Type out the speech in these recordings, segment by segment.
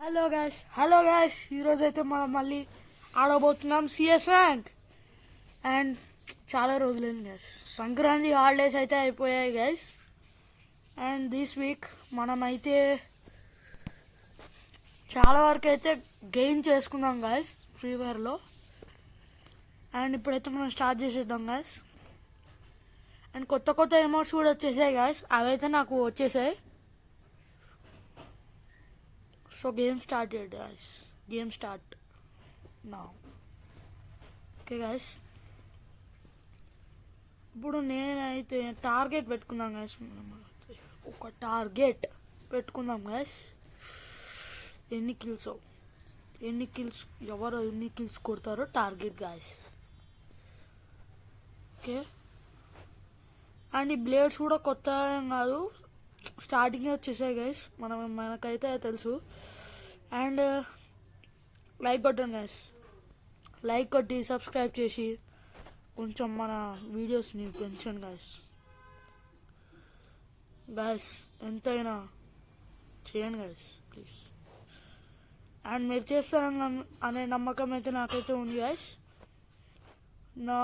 Hello guys ఈరోజు అయితే మనం మళ్ళీ ఆడబోతున్నాం సిఎస్ ర్యాంక్. అండ్ చాలా రోజులైంది గైస్, సంక్రాంతి హాలిడేస్ అయితే అయిపోయాయి గైస్. అండ్ దిస్ వీక్ మనమైతే చాలా వరకు అయితే గెయిన్ చేసుకుందాం గైస్ ఫ్రీ ఫైర్లో. అండ్ ఇప్పుడైతే మనం స్టార్ట్ చేసేద్దాం గైస్. అండ్ కొత్త కొత్త ఎమోట్స్ కూడా వచ్చేసాయి గైస్, అవైతే నాకు వచ్చేసాయి. So game started guys. Game start now. Okay guys. ఇప్పుడు నేనైతే టార్గెట్ పెట్టుకున్నాం గైస్. ఒక టార్గెట్ పెట్టుకుందాం గైస్. ఎన్ని కిల్స్ ఎవరు ఎన్ని కిల్స్ కొడతారో టార్గెట్ గైస్. ఓకే. అండ్ ఈ బ్లేడ్స్ కూడా కొత్త ఏం కాదు, స్టార్టింగే వచ్చేసాయి గైస్, మనకైతే తెలుసు. అండ్ లైక్ కొట్టండి గైస్, లైక్ కొట్టి సబ్స్క్రైబ్ చేసి కొంచెం మన వీడియోస్ని పెంచండి గైస్ ఎంతైనా చేయండి గైస్ ప్లీజ్. అండ్ మీరు చేస్తారని అనే నమ్మకం అయితే నాకైతే ఉంది గైస్. నా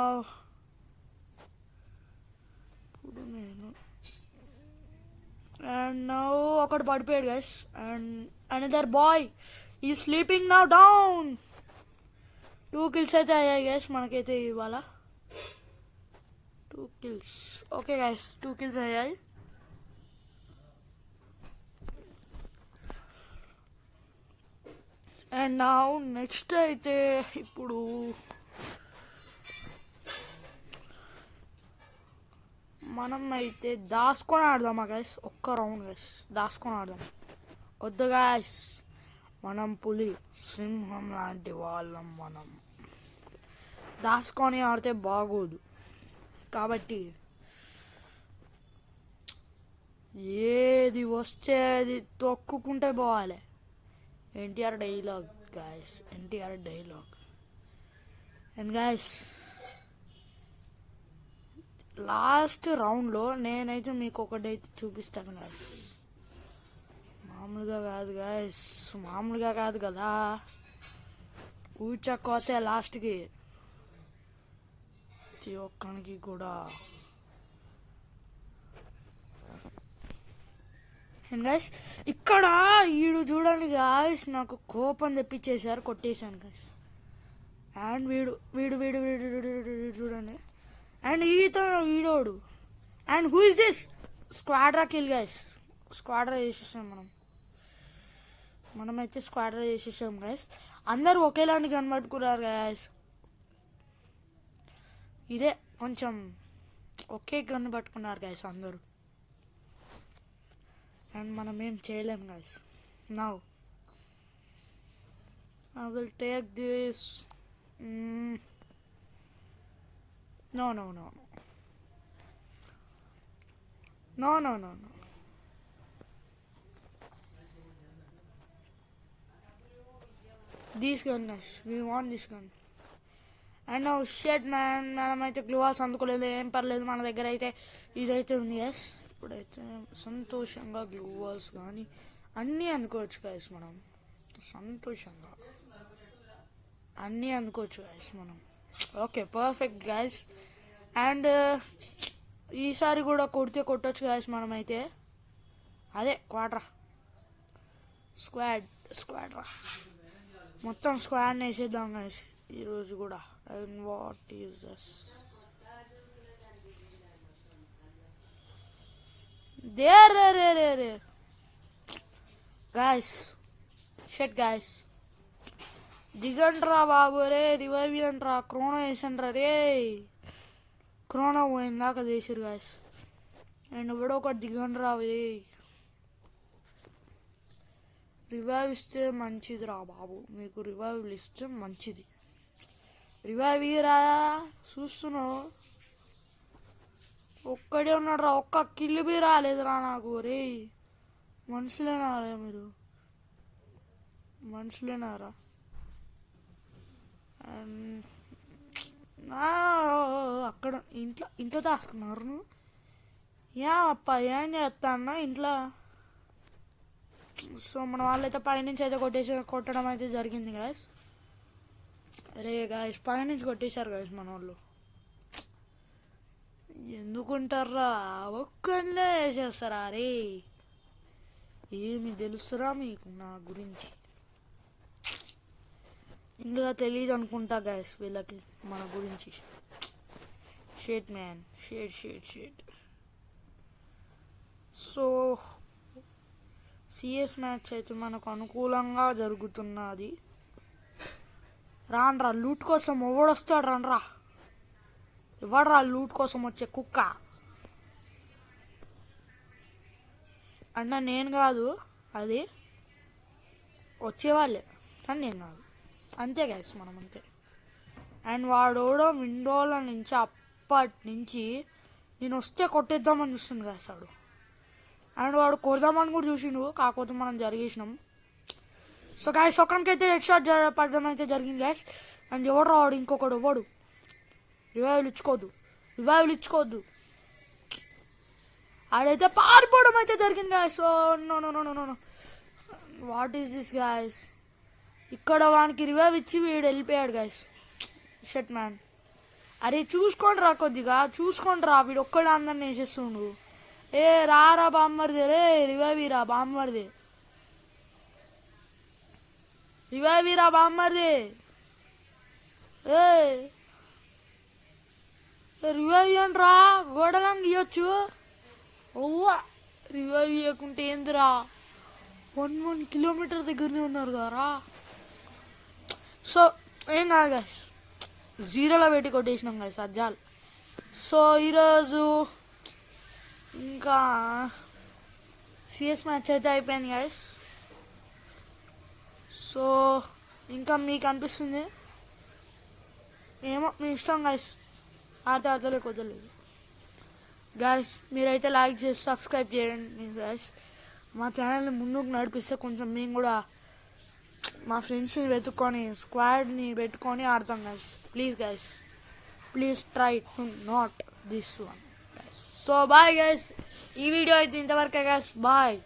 ఇప్పుడు నేను and now ఒకడు పడిపోయాడు గైస్. అండ్ అనదర్ బాయ్ ఈ స్లీపింగ్ నౌ డౌన్. 2 kills అయితే అయ్యాయి గైస్ మనకైతే ఇవాళ. 2 kills. ఓకే గైస్, 2 kills అయ్యాయి. అండ్ నా నెక్స్ట్ అయితే ఇప్పుడు మనం అయితే దాచుకొని ఆడదామా గైస్, ఒక్క రౌండ్ గైస్ దాచుకొని ఆడదాం. వద్దు గైస్, మనం పులి సింహం లాంటి వాళ్ళం, మనం దాచుకొని ఆడితే బాగోదు. కాబట్టి ఏది వస్తే అది తొక్కుకుంటే పోవాలి. NTR dialogue guys, NTR dialogue. And guys last రౌండ్లో నేనైతే మీకు ఒకటైతే చూపిస్తాను గైస్. మామూలుగా కాదు కదా, ఊచకోతే లాస్ట్కి ప్రతి ఒక్కనికి కూడా. అండ్ గైస్ ఇక్కడ వీడు చూడండి గైస్, నాకు కోపం తెప్పించేసారు, కొట్టేశాను గైస్. అండ్ వీడు వీడు వీడు వీడు వీడు చూడండి. అండ్ వీడోడు. And who is this? స్క్వాడ్రా కిల్ గైస్, స్క్వాడ్రా చేసేసాం మనమైతే స్క్వాడ్రా చేసేసాం గైస్. అందరూ ఒకేలాంటి కనబట్టుకున్నారు గైస్. ఇదే కొంచెం ఒకే గన్ను పట్టుకున్నారు గైస్ అందరూ. అండ్ మనం ఏం చేయలేం guys. Now I will take this. No. This gun guys, we want this gun. And now shit man, మనమైతే గ్లూవాల్స్ అందుకోలేదు, ఏం పర్లేదు, మన దగ్గర అయితే ఇదైతే ఉంది గైస్. ఇప్పుడైతే సంతోషంగా గ్లూవాల్స్ కానీ అన్నీ అందుకోవచ్చు గైస్, మనం సంతోషంగా అన్నీ అందుకోవచ్చు గైస్ మనం. Okay perfect guys. అండ్ ఈసారి కూడా కొట్టొచ్చు గైస్ మనమైతే. అదే స్క్వాడ్రా మొత్తం స్క్వాడ్ వేసేద్దాం గైస్ ఈరోజు కూడా. And what is this? రే గైస్, షట్ గైస్, దిగండ్రా బాబు రే, రివైవ్ అండ్రా, క్రోనో వేసండ్రా రే. క్రోనో పోయిందాక చేసిరు గాయస్. అండ్ ఎవడో ఒకటి దిగండ్రా రే, రివైవ్ ఇస్తే మంచిది రా బాబు, మీకు రివైవ్ ఇస్తే మంచిది. రివైవ్ ఇరా, చూస్తున్నావు ఒక్కడే ఉన్నాడు రా, ఒక్క కిల్లు బీ రాలేదురా నాకు రే. మనుషులేనారా మీరు, మనుషులేనారా? అక్కడ ఇంట్లో దాచుకున్నారు. అప్ప ఏం చేస్తా అన్న ఇంట్లో? సో మన వాళ్ళైతే పైనుంచి అయితే కొట్టడం అయితే జరిగింది గాయస్. అరే గాయస్ పైనుంచి కొట్టేశారు గాయస్ మన వాళ్ళు. ఎందుకుంటారా ఒక్కళ్ళే వేసేస్తారా? అరే ఏమి తెలుసురా మీకు నా గురించి? ఇంకా తెలియదు అనుకుంటా గాయస్ వీళ్ళకి మన గురించి. షేట్ మ్యాన్, షేట్. సో సిఎస్ మ్యాచ్ అయితే మనకు అనుకూలంగా జరుగుతున్నది. రాన్రా లూట్ కోసం ఎవడొస్తాడు? రాన్రా, ఎవడరా లూట్ కోసం వచ్చే కుక్క? అన్న నేను కాదు, అది వచ్చేవాళ్ళే కానీ నేను కాదు. అంతే గైస్, మనం అంతే. అండ్ వాడోడో విండోల నుంచి అప్పటి నుంచి నేను వస్తే కొట్టేద్దామని చూస్తుంది గైస్ వాడు. అండ్ వాడు కొడదామని కూడా చూసిండు, కాకపోతే మనం జరిగేసినాం. సో గైస్ ఒక్కనికైతే హెడ్ షాట్ పడడం అయితే జరిగింది గైస్. అండ్ ఎవడు రావాడు ఇంకొకడు, ఎవడు రివైవ్లు ఇచ్చుకోవద్దు. ఆడైతే పారిపోవడం అయితే జరిగింది guys. So no, what is this guys? ఇక్కడ వానికి రివైవ్ ఇచ్చి వీడు వెళ్ళిపోయాడు గాయస్. Shut man. అరే చూసుకోండి రా, కొద్దిగా చూసుకోండి రా. వీడు ఒక్కడే అందరిని వేసేస్తుండు. ఏ రారా బామ్మర్దే, రే రివైవ్ రా బామ్మర్దే, ఏ రివైవ్ ఇవ్వండి రా, గోడలంగా ఇవ్వచ్చు. ఓవా రివైవ్ ఇవ్వకుంటే ఏందిరా? 1 కిలోమీటర్ దగ్గరనే ఉన్నారు కదరా. సో ఏం కాదు గైస్, 0లో పెట్టి కొట్టేసినాం గైస్ అజ్జాలు. సో ఈరోజు ఇంకా సిఎస్ మ్యాచ్ అయితే అయిపోయింది గైస్. సో ఇంకా మీకు అనిపిస్తుంది ఏమో, మీ ఇష్టం గైస్, ఆడతలే కుదరలేదు గాయస్. మీరైతే లైక్ చేసి సబ్స్క్రైబ్ చేయండి గాయస్. మా ఛానల్ని ముందుకు నడిపిస్తే కొంచెం మేము కూడా మా ఫ్రెండ్స్ని వెతుక్కొని స్క్వాడ్ని పెట్టుకొని ఆడతాం guys. Please try to not this one guys. So bye guys, ఈ వీడియో అయితే ఇంతవరకే గాయస్. బాయ్.